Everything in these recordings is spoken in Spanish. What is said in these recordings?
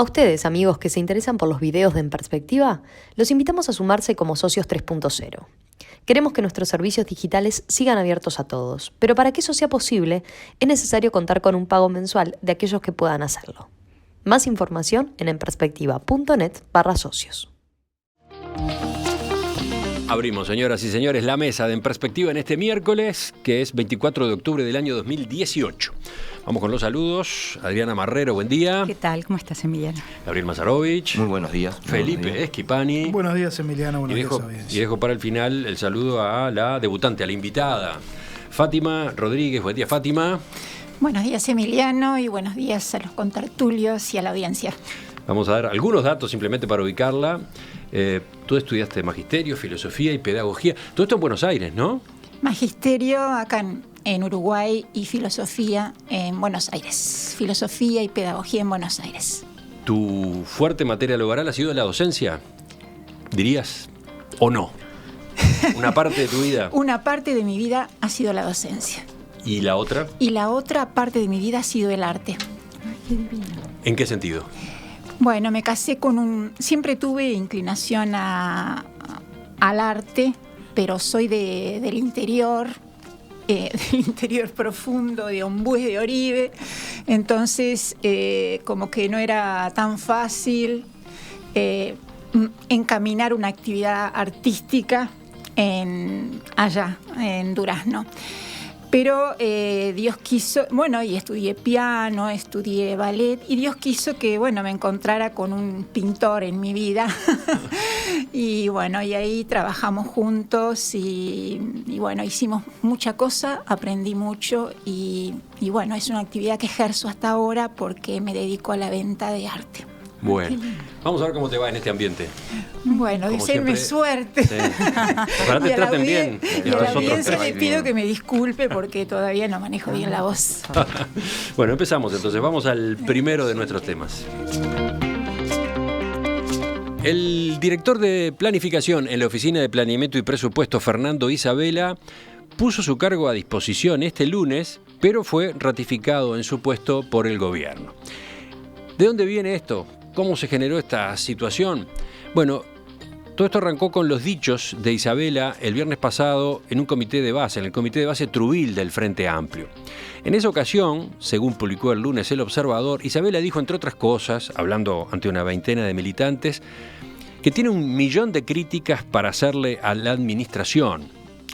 A ustedes, amigos que se interesan por los videos de En Perspectiva, los invitamos a sumarse como socios 3.0. Queremos que nuestros servicios digitales sigan abiertos a todos, pero para que eso sea posible, es necesario contar con un pago mensual de aquellos que puedan hacerlo. Más información en enperspectiva.net/socios. Abrimos, señoras y señores, la mesa de En Perspectiva en este miércoles, que es 24 de octubre del año 2018. Vamos con los saludos. Adriana Marrero, buen día. ¿Qué tal? ¿Cómo estás, Emiliano? Gabriel Mazarovich. Muy buenos días. Felipe Esquipani. Buenos días, Emiliano. Buenos días, audiencia. Y dejo para el final el saludo a la debutante, a la invitada, Fátima Rodríguez. Buen día, Fátima. Buenos días, Emiliano, y buenos días a los contertulios y a la audiencia. Vamos a dar algunos datos simplemente para ubicarla. Tú estudiaste magisterio, filosofía y pedagogía. Todo esto en Buenos Aires, ¿no? Magisterio acá en Uruguay y filosofía en Buenos Aires. Filosofía y pedagogía en Buenos Aires. ¿Tu fuerte materia laboral ha sido la docencia? ¿Dirías? ¿O no? ¿Una parte de tu vida? Una parte de mi vida ha sido la docencia. ¿Y la otra? Y la otra parte de mi vida ha sido el arte. ¿En qué sentido? Bueno, me casé con siempre tuve inclinación al arte, pero soy del interior profundo, de Ombués de Oribe. Entonces, como que no era tan fácil encaminar una actividad artística allá, en Durazno. Pero Dios quiso, y estudié piano, estudié ballet, y Dios quiso que, me encontrara con un pintor en mi vida. y ahí trabajamos juntos y hicimos mucha cosa, aprendí mucho y es una actividad que ejerzo hasta ahora porque me dedico a la venta de arte. Bueno, vamos a ver cómo te va en este ambiente. Bueno, deseenme suerte. Sí. Ojalá te traten bien. Y a la audiencia le pido que me disculpe porque todavía no manejo bien la voz. Bueno, empezamos entonces. Vamos al primero de nuestros temas. El director de planificación en la Oficina de Planeamiento y Presupuesto, Fernando Isabela, puso su cargo a disposición este lunes, pero fue ratificado en su puesto por el gobierno. ¿De dónde viene esto? ¿Cómo se generó esta situación? Bueno, todo esto arrancó con los dichos de Isabela el viernes pasado en un comité de base, en el comité de base Trubil del Frente Amplio. En esa ocasión, según publicó el lunes El Observador, Isabela dijo, entre otras cosas, hablando ante una veintena de militantes, que tiene 1 millón de críticas para hacerle a la administración.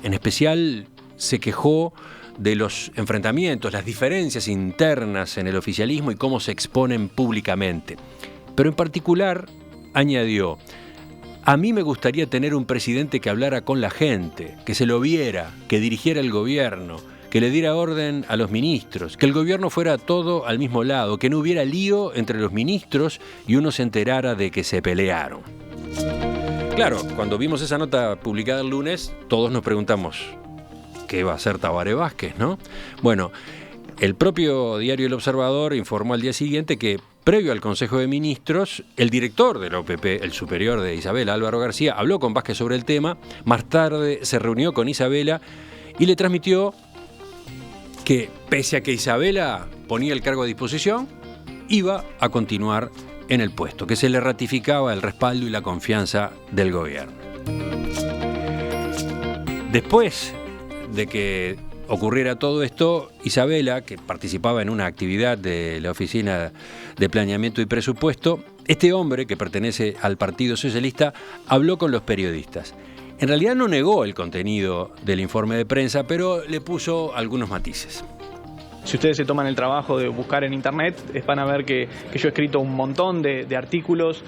En especial, se quejó de los enfrentamientos, las diferencias internas en el oficialismo y cómo se exponen públicamente. Pero en particular, añadió, a mí me gustaría tener un presidente que hablara con la gente, que se lo viera, que dirigiera el gobierno, que le diera orden a los ministros, que el gobierno fuera todo al mismo lado, que no hubiera lío entre los ministros y uno se enterara de que se pelearon. Claro, cuando vimos esa nota publicada el lunes, todos nos preguntamos, ¿qué va a hacer Tabaré Vázquez, no? Bueno, el propio diario El Observador informó al día siguiente que, previo al Consejo de Ministros, el director de la OPP, el superior de Isabela, Álvaro García, habló con Vázquez sobre el tema. Más tarde se reunió con Isabela y le transmitió que, pese a que Isabela ponía el cargo a disposición, iba a continuar en el puesto, que se le ratificaba el respaldo y la confianza del gobierno. Después de que ocurriera todo esto, Isabela, que participaba en una actividad de la Oficina de Planeamiento y Presupuesto, este hombre, que pertenece al Partido Socialista, habló con los periodistas. En realidad no negó el contenido del informe de prensa, pero le puso algunos matices. Si ustedes se toman el trabajo de buscar en internet, van a ver que yo he escrito un montón de artículos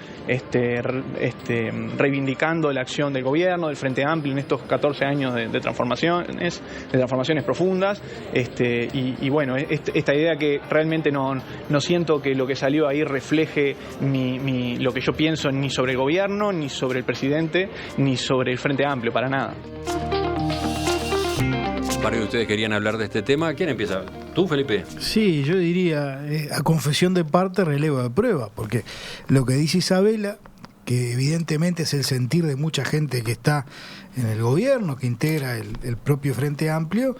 reivindicando la acción del gobierno, del Frente Amplio en estos 14 años de transformaciones profundas. Esta idea que realmente no siento que lo que salió ahí refleje lo que yo pienso ni sobre el gobierno, ni sobre el presidente, ni sobre el Frente Amplio, para nada. Varios de ustedes querían hablar de este tema. ¿Quién empieza? ¿Tú, Felipe? Sí, yo diría, a confesión de parte, relevo de prueba, porque lo que dice Isabela, que evidentemente es el sentir de mucha gente que está en el gobierno, que integra el propio Frente Amplio,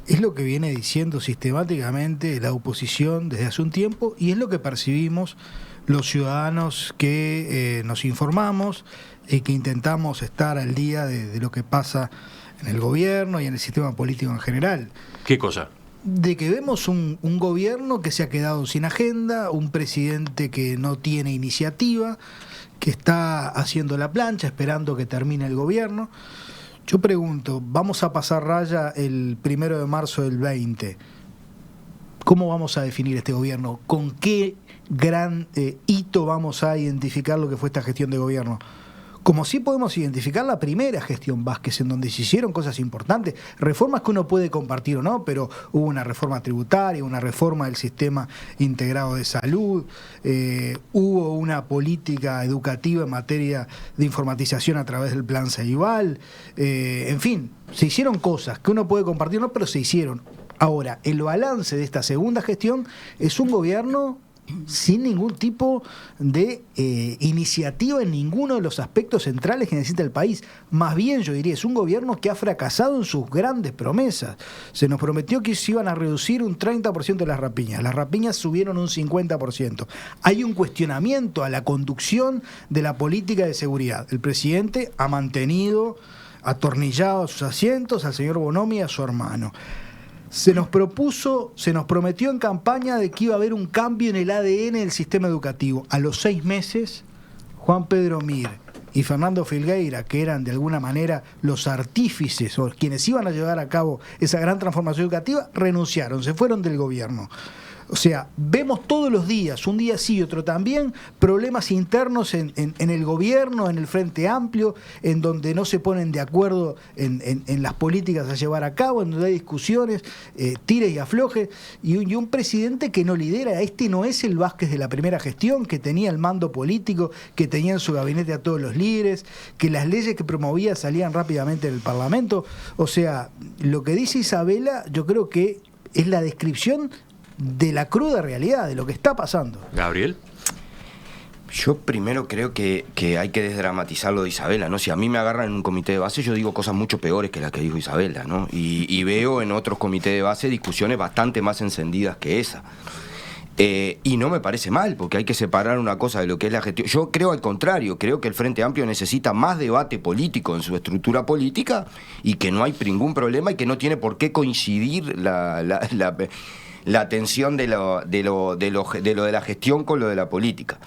es lo que viene diciendo sistemáticamente la oposición desde hace un tiempo y es lo que percibimos los ciudadanos que nos informamos y que intentamos estar al día de lo que pasa en el gobierno y en el sistema político en general. ¿Qué cosa? De que vemos un gobierno que se ha quedado sin agenda, un presidente que no tiene iniciativa, que está haciendo la plancha, esperando que termine el gobierno. Yo pregunto, vamos a pasar raya el 1 de marzo del 20. ¿Cómo vamos a definir este gobierno? ¿Con qué gran hito vamos a identificar lo que fue esta gestión de gobierno? Como sí podemos identificar la primera gestión Vázquez, en donde se hicieron cosas importantes, reformas que uno puede compartir o no, pero hubo una reforma tributaria, una reforma del sistema integrado de salud, hubo una política educativa en materia de informatización a través del plan Ceibal, en fin, se hicieron cosas que uno puede compartir o no, pero se hicieron. Ahora, el balance de esta segunda gestión es un gobierno sin ningún tipo de iniciativa en ninguno de los aspectos centrales que necesita el país. Más bien, yo diría, es un gobierno que ha fracasado en sus grandes promesas. Se nos prometió que se iban a reducir un 30% de las rapiñas subieron un 50%. Hay un cuestionamiento a la conducción de la política de seguridad. El presidente ha mantenido atornillado a sus asientos al señor Bonomi y a su hermano. Se nos prometió en campaña de que iba a haber un cambio en el ADN del sistema educativo. A los 6 meses, Juan Pedro Mir y Fernando Filgueira, que eran de alguna manera los artífices o quienes iban a llevar a cabo esa gran transformación educativa, renunciaron, se fueron del gobierno. O sea, vemos todos los días, un día sí y otro también, problemas internos en el gobierno, en el Frente Amplio, en donde no se ponen de acuerdo en las políticas a llevar a cabo, en donde hay discusiones, tires y aflojes, y un presidente que no lidera. Este no es el Vázquez de la primera gestión, que tenía el mando político, que tenía en su gabinete a todos los líderes, que las leyes que promovía salían rápidamente del Parlamento. O sea, lo que dice Isabela, yo creo que es la descripción de la cruda realidad, de lo que está pasando. Gabriel. Yo primero creo que hay que desdramatizar lo de Isabela, ¿no? Si a mí me agarran en un comité de base, yo digo cosas mucho peores que las que dijo Isabela, ¿no? Y veo en otros comités de base discusiones bastante más encendidas que esa. Y no me parece mal, porque hay que separar una cosa de lo que es la gestión. Yo creo al contrario, creo que el Frente Amplio necesita más debate político en su estructura política y que no hay ningún problema y que no tiene por qué coincidir la tensión de lo de la gestión con lo de la política.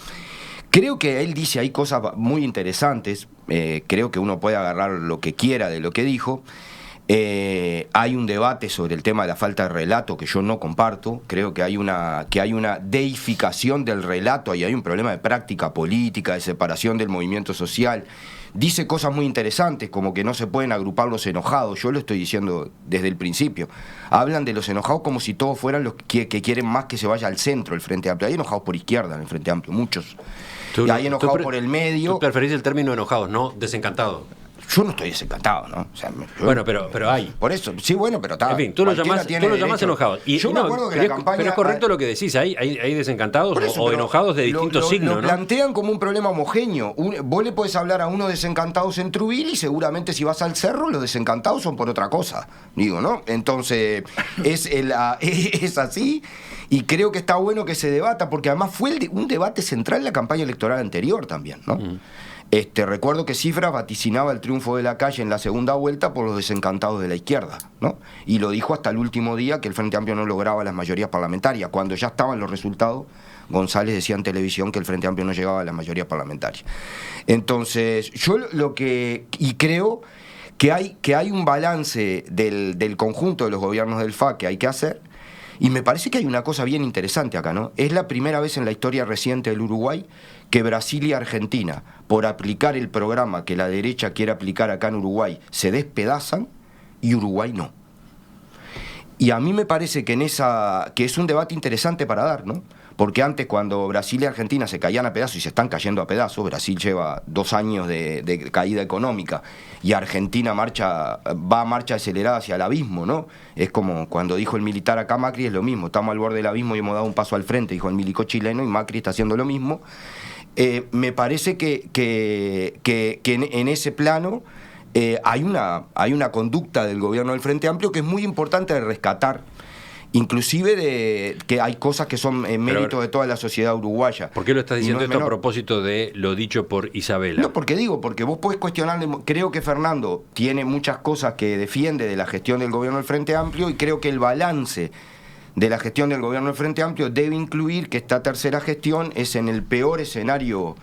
Creo que él dice ahí cosas muy interesantes, creo que uno puede agarrar lo que quiera de lo que dijo. Hay un debate sobre el tema de la falta de relato que yo no comparto. Creo que hay una deificación del relato y hay un problema de práctica política, de separación del movimiento social. Dice cosas muy interesantes, como que no se pueden agrupar los enojados. Yo lo estoy diciendo desde el principio. Hablan de los enojados como si todos fueran los que quieren más que se vaya al centro el Frente Amplio. Hay enojados por izquierda en el Frente Amplio, muchos. Y hay enojados por el medio. Tú preferís el término enojados, no desencantados. Yo no estoy desencantado, ¿no? O sea, bueno, pero hay. Por eso, sí, bueno, pero está. En fin, tú lo llamás enojados. Y yo me acuerdo que la campaña. Pero es correcto lo que decís, hay desencantados eso, o enojados de distintos signos, lo ¿no? plantean como un problema homogéneo. Vos le podés hablar a unos desencantados en Truville y seguramente si vas al cerro, los desencantados son por otra cosa. Digo, ¿no? Entonces, es así. Y creo que está bueno que se debata, porque además fue un debate central en la campaña electoral anterior también, ¿no? Recuerdo que Cifras vaticinaba el triunfo de Lacalle en la segunda vuelta por los desencantados de la izquierda, ¿no? Y lo dijo hasta el último día que el Frente Amplio no lograba las mayorías parlamentarias. Cuando ya estaban los resultados, González decía en televisión que el Frente Amplio no llegaba a las mayorías parlamentarias. Entonces, yo creo que hay un balance del conjunto de los gobiernos del FA que hay que hacer. Y me parece que hay una cosa bien interesante acá, ¿no? Es la primera vez en la historia reciente del Uruguay que Brasil y Argentina, por aplicar el programa que la derecha quiere aplicar acá en Uruguay, se despedazan y Uruguay no. Y a mí me parece que que es un debate interesante para dar, ¿no? Porque antes, cuando Brasil y Argentina se caían a pedazos y se están cayendo a pedazos, Brasil lleva 2 años de caída económica y Argentina va a marcha acelerada hacia el abismo, ¿no? Es como cuando dijo el militar acá, Macri, es lo mismo, estamos al borde del abismo y hemos dado un paso al frente, dijo el milico chileno, y Macri está haciendo lo mismo. Me parece que en ese plano hay una conducta del gobierno del Frente Amplio que es muy importante de rescatar, inclusive de que hay cosas que son mérito de toda la sociedad uruguaya. ¿Por qué lo estás diciendo esto a menor. propósito de lo dicho por Isabela? No, porque vos podés cuestionarle, creo que Fernando tiene muchas cosas que defiende de la gestión del gobierno del Frente Amplio, y creo que el balance de la gestión del gobierno del Frente Amplio debe incluir que esta tercera gestión es en el peor escenario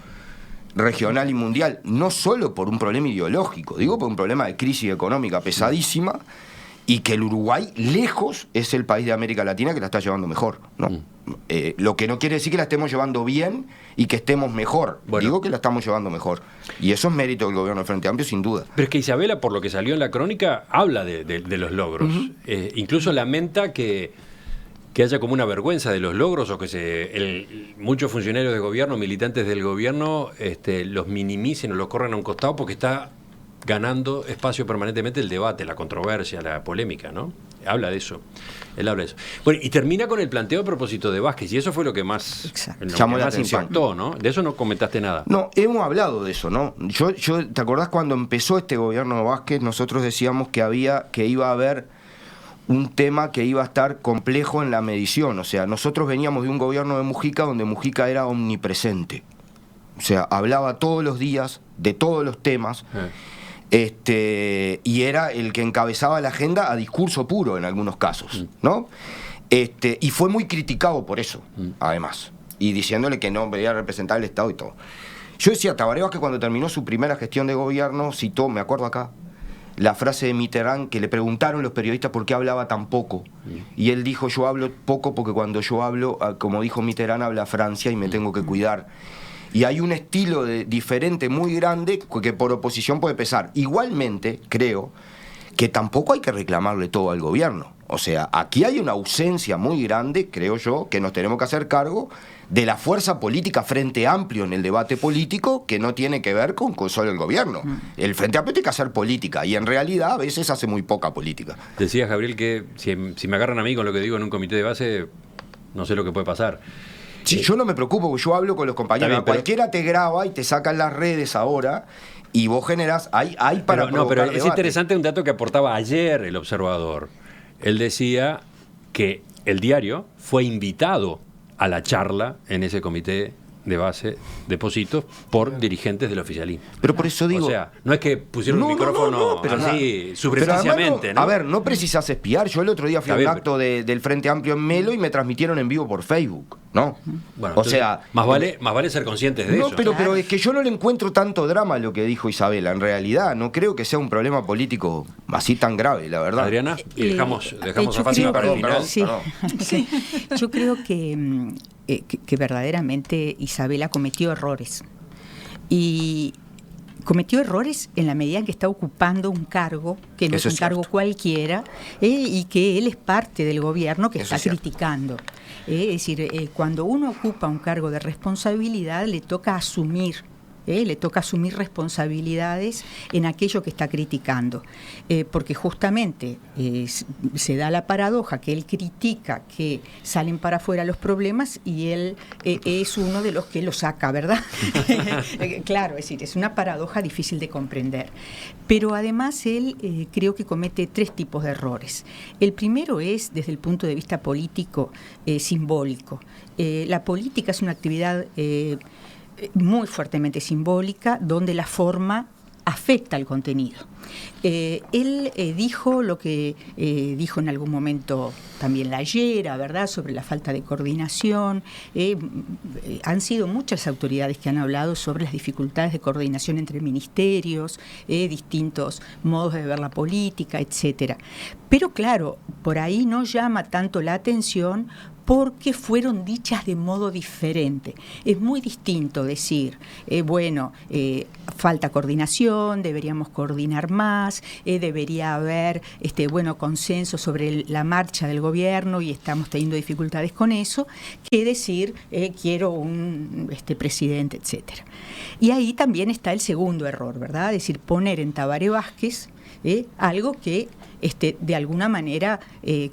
regional y mundial, no solo por un problema ideológico, digo por un problema de crisis económica pesadísima, y que el Uruguay, lejos, es el país de América Latina que la está llevando mejor, ¿no? Lo que no quiere decir que la estemos llevando bien y que estemos mejor. Bueno. Digo que la estamos llevando mejor. Y eso es mérito del gobierno del Frente Amplio, sin duda. Pero es que Isabela, por lo que salió en la crónica, habla de los logros. Incluso lamenta que haya como una vergüenza de los logros, o que muchos funcionarios de gobierno, militantes del gobierno, los minimicen o los corran a un costado, porque está ganando espacio permanentemente el debate, la controversia, la polémica, ¿no? Habla de eso. Él habla de eso. Bueno, y termina con el planteo a propósito de Vázquez, y eso fue lo que más, Llamó la atención. impactó, ¿no? De eso no comentaste nada. No, hemos hablado de eso, ¿no? Yo, ¿te acordás cuando empezó este gobierno de Vázquez? Nosotros decíamos que iba a haber un tema que iba a estar complejo en la medición. O sea, nosotros veníamos de un gobierno de Mujica donde Mujica era omnipresente. O sea, hablaba todos los días de todos los temas. Y era el que encabezaba la agenda a discurso puro en algunos casos, ¿no? Y fue muy criticado por eso, además, y diciéndole que no podía representar el Estado y todo. Yo decía, Tabaré Vázquez, cuando terminó su primera gestión de gobierno, citó, me acuerdo acá, la frase de Mitterrand, que le preguntaron los periodistas por qué hablaba tan poco, y él dijo: yo hablo poco porque cuando yo hablo, como dijo Mitterrand, habla Francia y me tengo que cuidar. Y hay un estilo diferente muy grande que por oposición puede pesar. Igualmente, creo que tampoco hay que reclamarle todo al gobierno. O sea, aquí hay una ausencia muy grande, creo yo, que nos tenemos que hacer cargo de la fuerza política Frente Amplio en el debate político, que no tiene que ver con solo el gobierno. El Frente Amplio tiene que hacer política, y en realidad a veces hace muy poca política. Decías, Gabriel, que si me agarran a mí con lo que digo en un comité de base, no sé lo que puede pasar. Sí, yo no me preocupo, porque yo hablo con los compañeros. Bien, pero cualquiera te graba y te saca en las redes ahora, y vos generás, hay para pero provocar es debate. interesante un dato que aportaba ayer el Observador. Él decía que el diario fue invitado a la charla en ese comité de base de Positos por dirigentes del oficialismo. Pero por eso digo... O sea, no es que pusieron un micrófono pero así nada. subrepticiamente, Pero además ¿no? A ver, no precisás espiar. Yo el otro día fui a un acto del Frente Amplio en Melo y me transmitieron en vivo por Facebook, ¿no? Bueno, o entonces, sea... más vale ser conscientes de No, eso. pero es que yo no le encuentro tanto drama a lo que dijo Isabela. En realidad, no creo que sea un problema político así tan grave, la verdad. Adriana, y dejamos a yo Fátima creo para el que- final. sí. Sí. Yo creo que verdaderamente Isabela cometió errores. Y cometió errores en la medida en que está ocupando un cargo, que no Eso es un es cargo cierto. cualquiera, y que él es parte del gobierno que Eso está es cierto. criticando. Es decir, cuando uno ocupa un cargo de responsabilidad, le toca asumir responsabilidades en aquello que está criticando, porque justamente se da la paradoja que él critica que salen para afuera los problemas y él es uno de los que los saca, ¿verdad? Claro, es decir, es una paradoja difícil de comprender. Pero además él creo que comete tres tipos de errores. El primero es, desde el punto de vista político, simbólico. La política es una actividad muy fuertemente simbólica, donde la forma afecta al contenido. Él dijo lo que dijo en algún momento también la Llera, ¿verdad?, sobre la falta de coordinación. Han sido muchas autoridades que han hablado sobre las dificultades de coordinación entre ministerios, distintos modos de ver la política, etcétera. Pero claro, por ahí no llama tanto la atención porque fueron dichas de modo diferente. Es muy distinto decir, falta coordinación, deberíamos coordinar más, debería haber consenso sobre la marcha del gobierno y estamos teniendo dificultades con eso, que decir, quiero un presidente, etcétera. Y ahí también está el segundo error, ¿verdad? Es decir, poner en Tabaré Vázquez algo que de alguna manera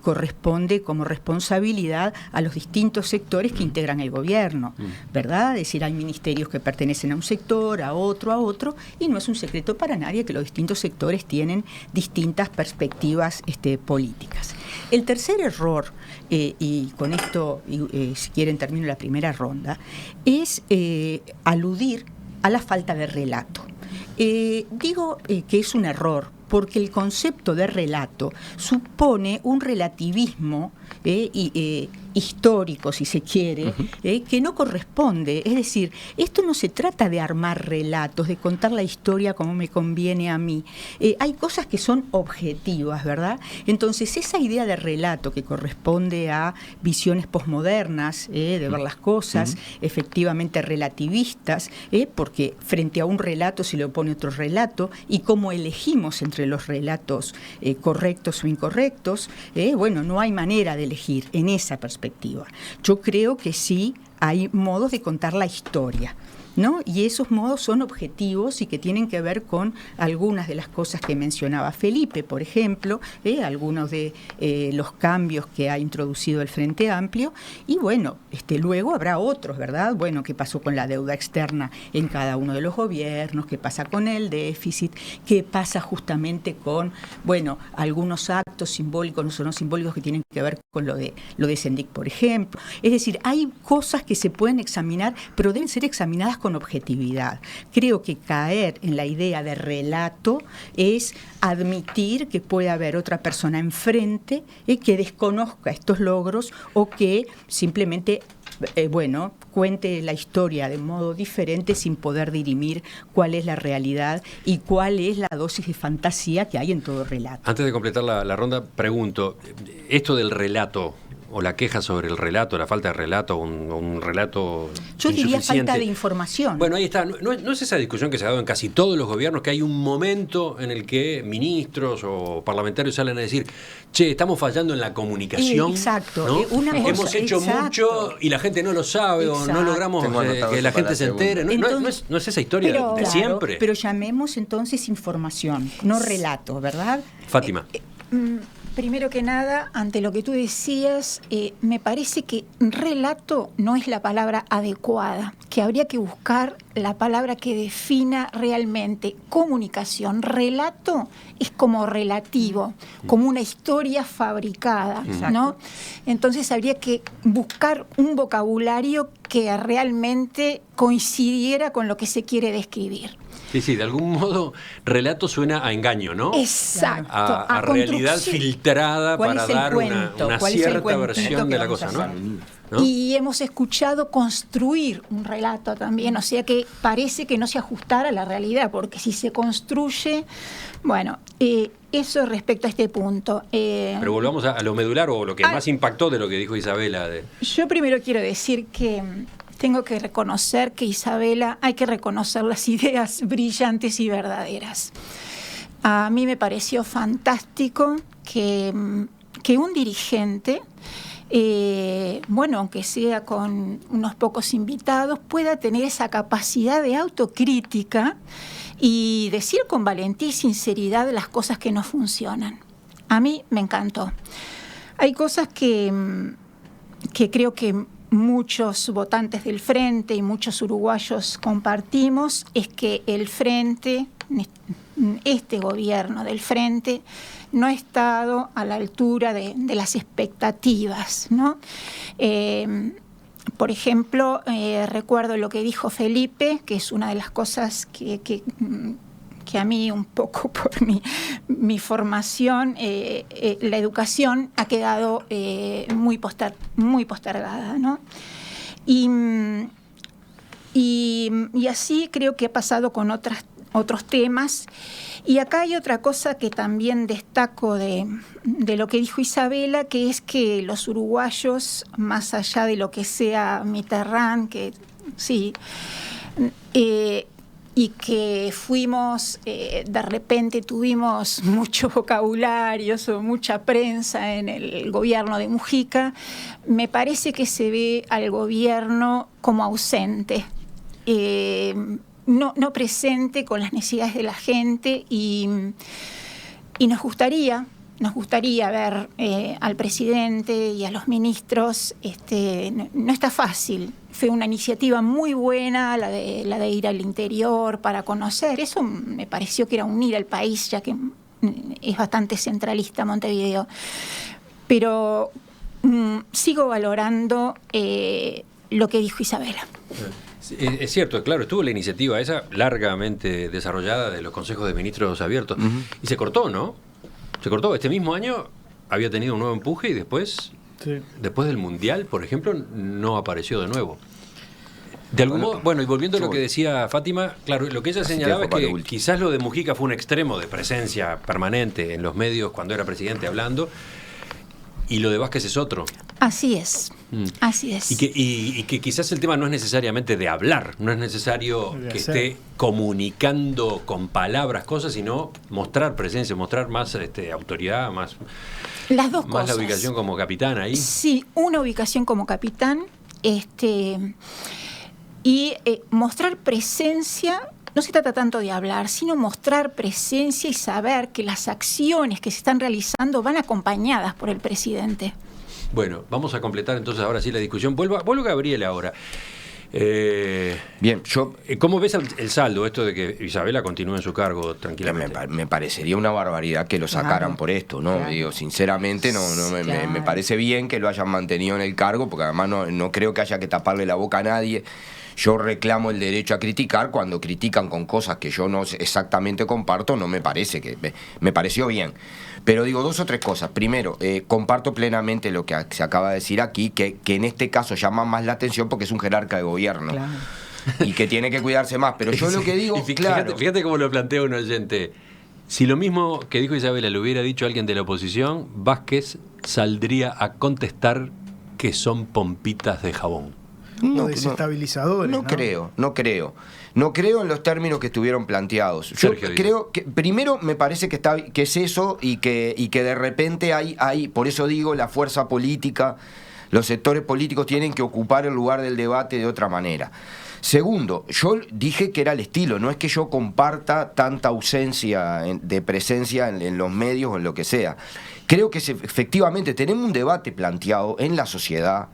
corresponde como responsabilidad a los distintos sectores que integran el gobierno, ¿verdad? Es decir, hay ministerios que pertenecen a un sector, a otro, y no es un secreto para nadie que los distintos sectores tienen distintas perspectivas políticas. El tercer error, y con esto, si quieren termino la primera ronda, es aludir a la falta de relato. Digo que es un error porque el concepto de relato supone un relativismo histórico, si se quiere, que no corresponde. Es decir, esto no se trata de armar relatos, de contar la historia como me conviene a mí. Hay cosas que son objetivas, ¿verdad? Entonces, esa idea de relato que corresponde a visiones posmodernas, de ver las cosas, efectivamente relativistas, porque frente a un relato se le opone otro relato, y cómo elegimos entre los relatos correctos o incorrectos, bueno, no hay manera de elegir en esa perspectiva. Yo creo que sí hay modos de contar la historia, ¿no? Y esos modos son objetivos y que tienen que ver con algunas de las cosas que mencionaba Felipe, por ejemplo, algunos de los cambios que ha introducido el Frente Amplio, y bueno, luego habrá otros, ¿verdad? Bueno, qué pasó con la deuda externa en cada uno de los gobiernos, qué pasa con el déficit, qué pasa justamente con, bueno, algunos actos simbólicos o no simbólicos que tienen que ver con lo de Sendik, por ejemplo. Es decir, hay cosas que se pueden examinar, pero deben ser examinadas con objetividad. Creo que caer en la idea de relato es admitir que puede haber otra persona enfrente que desconozca estos logros o que simplemente cuente la historia de modo diferente sin poder dirimir cuál es la realidad y cuál es la dosis de fantasía que hay en todo relato. Antes de completar la ronda, pregunto, esto del relato, o la queja sobre el relato, la falta de relato, un relato yo diría insuficiente. Falta de información. Bueno, ahí está. No es esa discusión que se ha dado en casi todos los gobiernos, que hay un momento en el que ministros o parlamentarios salen a decir, che, estamos fallando en la comunicación. Exacto. ¿No? Hemos hecho mucho y la gente no lo sabe, o no logramos que la gente se entere. Entonces, no es esa historia de claro, siempre. Pero llamemos entonces información, no relato, ¿verdad? Fátima. Primero que nada, ante lo que tú decías, me parece que relato no es la palabra adecuada, que habría que buscar la palabra que defina realmente comunicación. Relato es como relativo, como una historia fabricada, ¿no? Entonces habría que buscar un vocabulario que realmente coincidiera con lo que se quiere describir. Sí, de algún modo relato suena a engaño, ¿no? Exacto. A realidad filtrada para dar una cierta versión de la cosa, ¿no? Y hemos escuchado construir un relato también, o sea que parece que no se ajustara a la realidad, porque si se construye, bueno, eso respecto a este punto. Pero volvamos a lo medular o lo que más impactó de lo que dijo Isabela. Yo primero quiero decir que tengo que reconocer que Isabela, hay que reconocer las ideas brillantes y verdaderas. A mí me pareció fantástico que un dirigente, aunque sea con unos pocos invitados, pueda tener esa capacidad de autocrítica y decir con valentía y sinceridad las cosas que no funcionan. A mí me encantó. Hay cosas que creo que muchos votantes del Frente y muchos uruguayos compartimos, es que el Frente, este gobierno del Frente, no ha estado a la altura de las expectativas, ¿no? Por ejemplo, recuerdo lo que dijo Felipe, que es una de las cosas que a mí, un poco por mi formación, la educación ha quedado muy postergada, ¿no? Y así creo que ha pasado con otros temas. Y acá hay otra cosa que también destaco de lo que dijo Isabela, que es que los uruguayos, más allá de lo que sea Mitterrand, que sí, y que fuimos, de repente tuvimos mucho vocabulario o mucha prensa en el gobierno de Mujica, me parece que se ve al gobierno como ausente, no presente con las necesidades de la gente, y Y nos gustaría ver al presidente y a los ministros. No está fácil. Fue una iniciativa muy buena la de ir al interior para conocer. Eso me pareció que era unir al país, ya que es bastante centralista Montevideo. Pero sigo valorando lo que dijo Isabela. Es cierto, claro, estuvo la iniciativa esa largamente desarrollada de los consejos de ministros abiertos. Y se cortó, ¿no? Se cortó. Este mismo año había tenido un nuevo empuje y después del Mundial, por ejemplo, no apareció de nuevo. De algún modo, bueno, y volviendo a lo que decía Fátima, claro, lo que ella señalaba es que quizás lo de Mujica fue un extremo de presencia permanente en los medios cuando era presidente hablando, y lo de Vázquez es otro. Así es, así es. Y que quizás el tema no es necesariamente de hablar, no es necesario que esté comunicando con palabras cosas, sino mostrar presencia, mostrar más autoridad, más, las dos más cosas. La ubicación como capitán ahí. Sí, una ubicación como capitán, y mostrar presencia. No se trata tanto de hablar, sino mostrar presencia y saber que las acciones que se están realizando van acompañadas por el presidente. Bueno, vamos a completar entonces ahora sí la discusión. Vuelvo Gabriela ahora. Bien, ¿cómo ves el saldo, esto de que Isabela continúe en su cargo tranquilamente? Me parecería una barbaridad que lo sacaran por esto, ¿no? Claro. Digo, sinceramente, me parece bien que lo hayan mantenido en el cargo, porque además no creo que haya que taparle la boca a nadie. Yo reclamo el derecho a criticar cuando critican con cosas que yo no exactamente comparto, no me parece que... Me pareció bien. Pero digo 2 o 3 cosas. Primero, comparto plenamente lo que se acaba de decir aquí, que en este caso llama más la atención porque es un jerarca de gobierno. Claro. Y que tiene que cuidarse más. Pero yo lo que digo, fíjate cómo lo plantea un oyente. Si lo mismo que dijo Isabela lo hubiera dicho alguien de la oposición, Vázquez saldría a contestar que son pompitas de jabón. No, desestabilizadores. No creo. No creo en los términos que estuvieron planteados. Yo Sergio, creo que primero me parece que es eso y que de repente hay, por eso digo, la fuerza política, los sectores políticos tienen que ocupar el lugar del debate de otra manera. Segundo, yo dije que era el estilo, no es que yo comparta tanta ausencia de presencia en los medios o en lo que sea. Creo que efectivamente tenemos un debate planteado en la sociedad,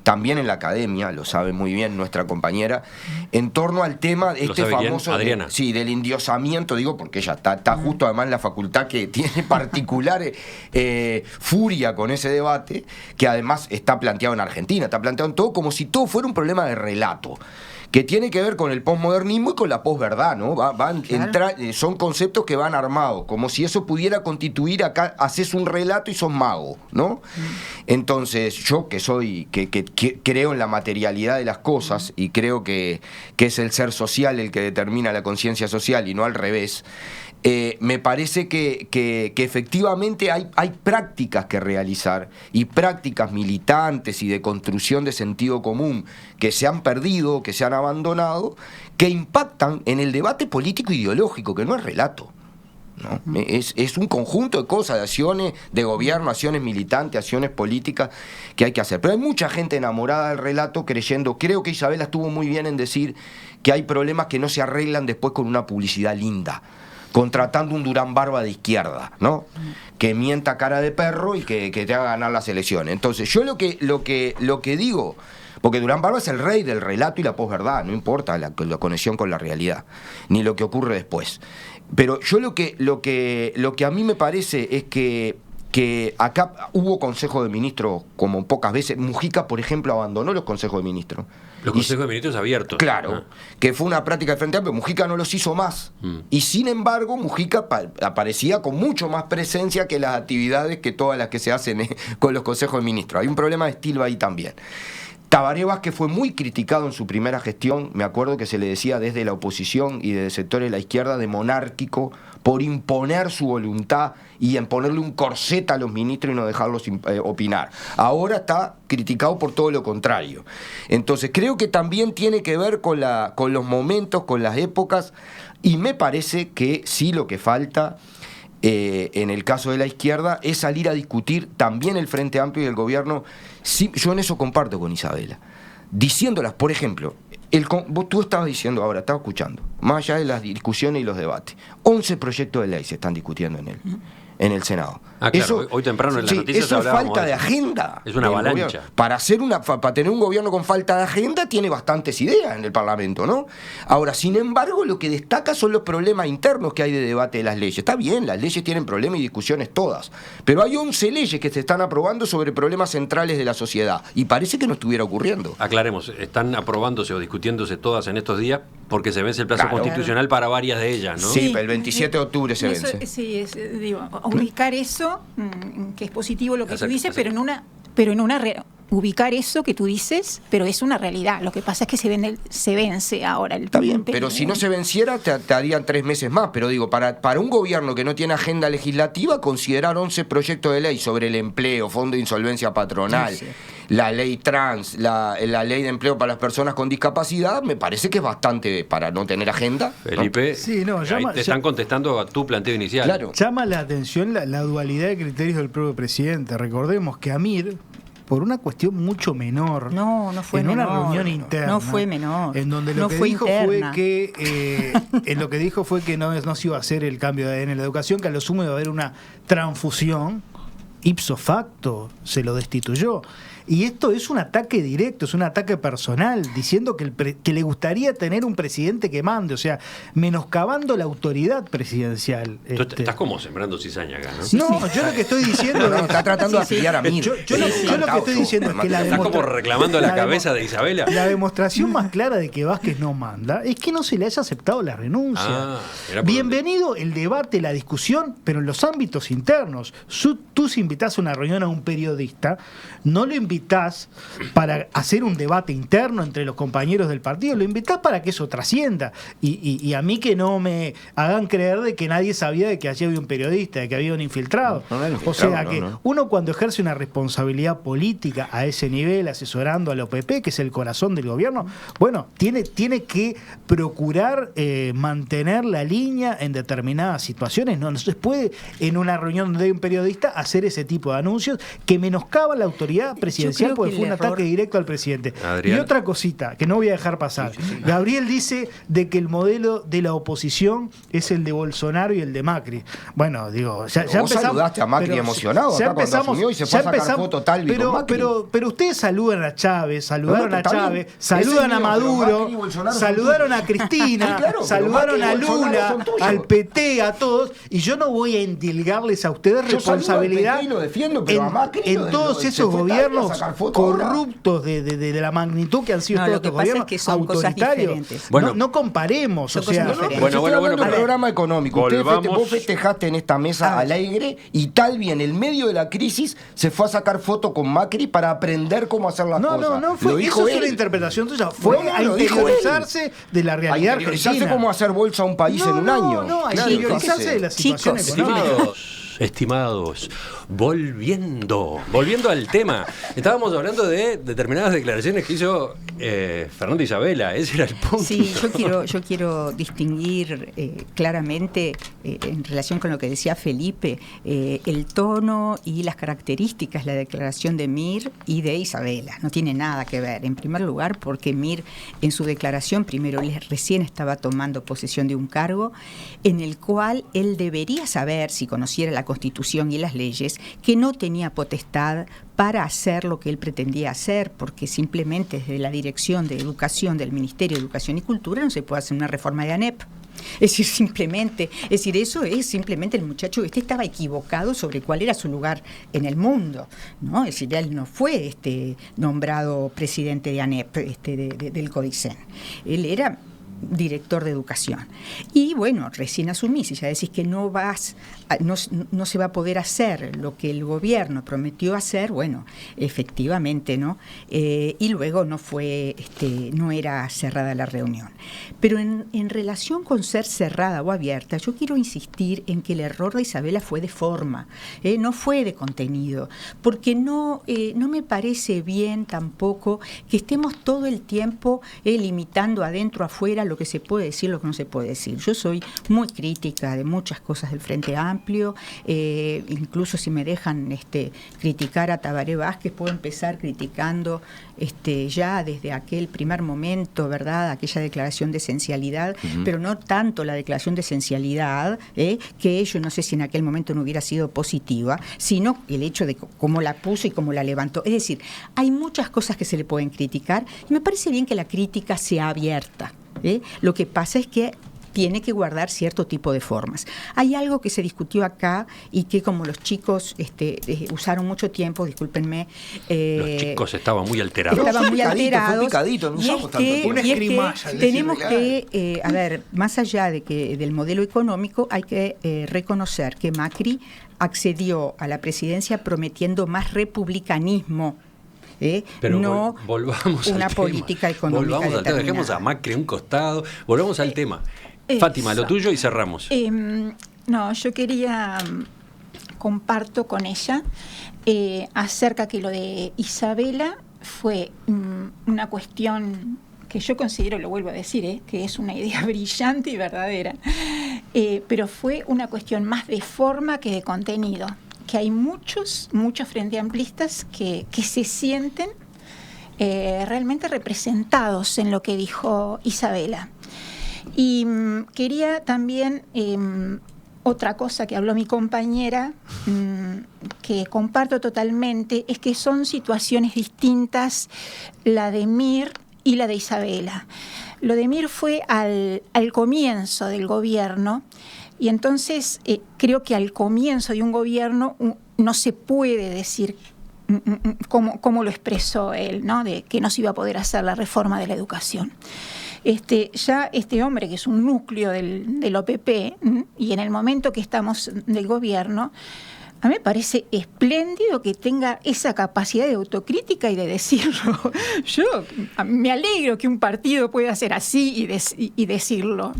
también en la academia, lo sabe muy bien nuestra compañera, en torno al tema de este famoso del endiosamiento, digo, porque ella está justo además en la facultad que tiene particular furia con ese debate, que además está planteado en Argentina, está planteado en todo como si todo fuera un problema de relato, que tiene que ver con el posmodernismo y con la posverdad, ¿no? Son conceptos que van armados, como si eso pudiera constituir, acá haces un relato y sos mago, ¿no? Entonces, yo que creo en la materialidad de las cosas y creo que es el ser social el que determina la conciencia social y no al revés, me parece que efectivamente hay prácticas que realizar y prácticas militantes y de construcción de sentido común que se han perdido, que se han abandonado, que impactan en el debate político ideológico, que no es relato, ¿no? Es un conjunto de cosas, de acciones de gobierno, acciones militantes, acciones políticas que hay que hacer. Pero hay mucha gente enamorada del relato creyendo, creo que Isabela estuvo muy bien en decir que hay problemas que no se arreglan después con una publicidad linda, contratando un Durán Barba de izquierda, ¿no? Que mienta cara de perro y que te haga ganar las elecciones. Entonces, yo lo que digo, porque Durán Barba es el rey del relato y la posverdad, no importa la conexión con la realidad, ni lo que ocurre después. Pero yo lo que a mí me parece es que acá hubo Consejo de Ministros como pocas veces. Mujica, por ejemplo, abandonó los Consejos de Ministros. Los Consejos de Ministros abiertos. Claro, que fue una práctica del Frente Amplio. Mujica no los hizo más. Y sin embargo, Mujica aparecía con mucho más presencia que las actividades que todas las que se hacen con los Consejos de Ministros. Hay un problema de estilo ahí también. Tabaré Vázquez fue muy criticado en su primera gestión, me acuerdo que se le decía desde la oposición y desde sectores de la izquierda de monárquico por imponer su voluntad y en ponerle un corset a los ministros y no dejarlos opinar. Ahora está criticado por todo lo contrario. Entonces creo que también tiene que ver con los momentos, con las épocas, y me parece que sí lo que falta en el caso de la izquierda es salir a discutir también el Frente Amplio y el gobierno. Sí, yo en eso comparto con Isabela, diciéndolas, por ejemplo, tú estabas diciendo ahora, estaba escuchando, más allá de las discusiones y los debates, 11 proyectos de ley se están discutiendo en él. en el Senado. Ah, claro, hoy temprano en las noticias eso es hablábamos falta de de eso. agenda. Es una avalancha. Gobierno. Para tener un gobierno con falta de agenda, tiene bastantes ideas en el Parlamento, ¿no? Ahora, sin embargo, lo que destaca son los problemas internos que hay de debate de las leyes. Está bien, las leyes tienen problemas y discusiones todas, pero hay 11 leyes que se están aprobando sobre problemas centrales de la sociedad, y parece que no estuviera ocurriendo. Aclaremos, están aprobándose o discutiéndose todas en estos días porque se vence el plazo Claro. constitucional para varias de ellas, ¿no? Sí, el 27 de octubre se Eso, vence. sí, digo, ubicar eso, que es positivo lo que tú dices, Exacto. pero en una ubicar eso que tú dices, pero es una realidad. Lo que pasa es que se vence ahora el Está bien, periodo. pero si no se venciera, te harían 3 meses más. Pero digo, para un gobierno que no tiene agenda legislativa, considerar 11 proyectos de ley sobre el empleo, fondo de insolvencia patronal, Sí, la ley trans, la ley de empleo para las personas con discapacidad, me parece que es bastante para no tener agenda. ¿no? Felipe, Sí, no, ahí te están contestando a tu planteo inicial. Claro. Llama la atención la dualidad de criterios del propio presidente. Recordemos que Amir, por una cuestión mucho menor, No fue en menor. una reunión interna, No fue menor. en donde No lo que fue dijo interna. fue que no se iba a hacer el cambio de ADN en la educación, que a lo sumo iba a haber una transfusión, ipso facto se lo destituyó. Y esto es un ataque directo, es un ataque personal, diciendo que le gustaría tener un presidente que mande, o sea, menoscabando la autoridad presidencial. Estás como sembrando cizaña acá, ¿no? No, yo lo que estoy diciendo No, es... está tratando de afiliar a mí. Yo lo que estoy diciendo es que Estás como reclamando la cabeza de Isabela. La demostración más clara de que Vázquez no manda es que no se le haya aceptado la renuncia. Era por Bienvenido el debate, la discusión, pero en los ámbitos internos. Tú si invitás a una reunión a un periodista, no lo invitás para hacer un debate interno entre los compañeros del partido, lo invitás para que eso trascienda. Y a mí que no me hagan creer de que nadie sabía de que allí había un periodista, de que había un infiltrado. No, no, O sea no, que no. uno cuando ejerce una responsabilidad política a ese nivel, asesorando al OPP, que es el corazón del gobierno, bueno, tiene que procurar mantener la línea en determinadas situaciones. No se puede en una reunión donde hay un periodista hacer ese tipo de anuncios que menoscaban la autoridad presidencial creo porque que fue un el error- ataque directo al presidente. Adrián. Y otra cosita que no voy a dejar pasar. Gabriel dice de que el modelo de la oposición es el de Bolsonaro y el de Macri. Bueno, digo, ya Vos empezamos. saludaste a Macri emocionado acá cuando asumió y se fue a sacar foto Talvi con Macri. Pero ustedes saludan a Chávez, saludaron No, a está bien. Chávez, Ese saludan a mío, pero Maduro, Macri y Bolsonaro son saludaron tuyos. a Cristina, Sí, claro, pero saludaron Macri y a Bolsonaro Lula, son tuyos. al PT, a todos, y yo no voy a endilgarles a ustedes Yo saludo al responsabilidad PT y lo defiendo, pero a Macri en todos se esos fue gobiernos a sacar foto ahora. corruptos de la magnitud que han sido No, todos lo que estos pasa es gobiernos que son cosas autoritarios. diferentes. Bueno. No comparemos, Son o sea, cosas diferentes. Bueno, Yo estoy hablando bueno, del programa económico. Volvamos. Vos festejaste en esta mesa alegre y Talvi en el medio de la crisis se fue a sacar foto con Macri para aprender cómo hacer las cosas. no, Lo dijo eso es una él. interpretación tuya. Fue No, a lo dijo interiorizarse de la A realidad interiorizarse argentina. cómo hacer bolsa a un país en un año. No, a Claro, interiorizarse fíjese. de la situación Chicos, económica. Estimados, volviendo al tema. Estábamos hablando de determinadas declaraciones que hizo Fernando Isabela. Ese era el punto. Sí, yo quiero distinguir claramente en relación con lo que decía Felipe, el tono y las características, la declaración de Mir y de Isabela. No tiene nada que ver. En primer lugar, porque Mir en su declaración, primero, él recién estaba tomando posesión de un cargo en el cual él debería saber, si conociera la Constitución y las leyes, que no tenía potestad para hacer lo que él pretendía hacer, porque simplemente desde la Dirección de Educación del Ministerio de Educación y Cultura no se puede hacer una reforma de ANEP. Es decir, eso es simplemente el muchacho estaba equivocado sobre cuál era su lugar en el mundo, ¿no? Es decir, él no fue nombrado presidente de ANEP, del CODICEN. Él era director de educación. Y bueno, recién asumí, si ya decís que no se va a poder hacer lo que el gobierno prometió hacer, bueno, efectivamente, ¿no? Y luego no era cerrada la reunión. Pero en relación con ser cerrada o abierta, yo quiero insistir en que el error de Isabela fue de forma, no fue de contenido, porque no me parece bien tampoco que estemos todo el tiempo limitando adentro afuera lo que que se puede decir, lo que no se puede decir. Yo soy muy crítica de muchas cosas del Frente Amplio, incluso si me dejan criticar a Tabaré Vázquez, puedo empezar criticando ya desde aquel primer momento, ¿verdad? Aquella declaración de esencialidad, pero no tanto la declaración de esencialidad, que yo no sé si en aquel momento no hubiera sido positiva, sino el hecho de cómo la puso y cómo la levantó. Es decir, hay muchas cosas que se le pueden criticar y me parece bien que la crítica sea abierta. Lo que pasa es que tiene que guardar cierto tipo de formas. Hay algo que se discutió acá y que como los chicos usaron mucho tiempo, discúlpenme. Los chicos estaban muy alterados. Estaban muy alterados. Picadito, no usamos tanto tiempo. Una escrimalla, Tenemos que, a ver, más allá del modelo económico, hay que reconocer que Macri accedió a la presidencia prometiendo más republicanismo. Pero no volvamos una al política tema. económica Volvamos al tema, determinada. dejemos a Macri a un costado, volvamos al tema. Fátima, lo tuyo y cerramos. No, yo quería, comparto con ella acerca que lo de Isabela fue una cuestión que yo considero, lo vuelvo a decir, que es una idea brillante y verdadera, pero fue una cuestión más de forma que de contenido, que hay muchos frente amplistas que se sienten realmente representados en lo que dijo Isabela. Y quería también, otra cosa que habló mi compañera, que comparto totalmente, es que son situaciones distintas la de Mir y la de Isabela. Lo de Mir fue al comienzo del gobierno, y entonces creo que al comienzo de un gobierno no se puede decir cómo lo expresó él, ¿no? De que no se iba a poder hacer la reforma de la educación. Ya este hombre, que es un núcleo del OPP, y en el momento que estamos del gobierno, a mí me parece espléndido que tenga esa capacidad de autocrítica y de decirlo. Yo me alegro que un partido pueda ser así y decirlo.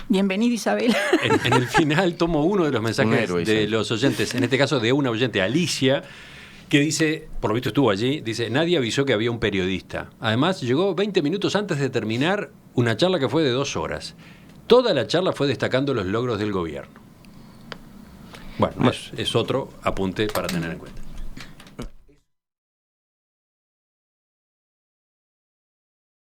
Bienvenido, Isabel. En el final tomo uno de los mensajes de los oyentes, en este caso de una oyente, Alicia, que dice, por lo visto estuvo allí, dice, nadie avisó que había un periodista. Además, llegó 20 minutos antes de terminar una charla que fue de 2 horas. Toda la charla fue destacando los logros del gobierno. Bueno, es otro apunte para tener en cuenta.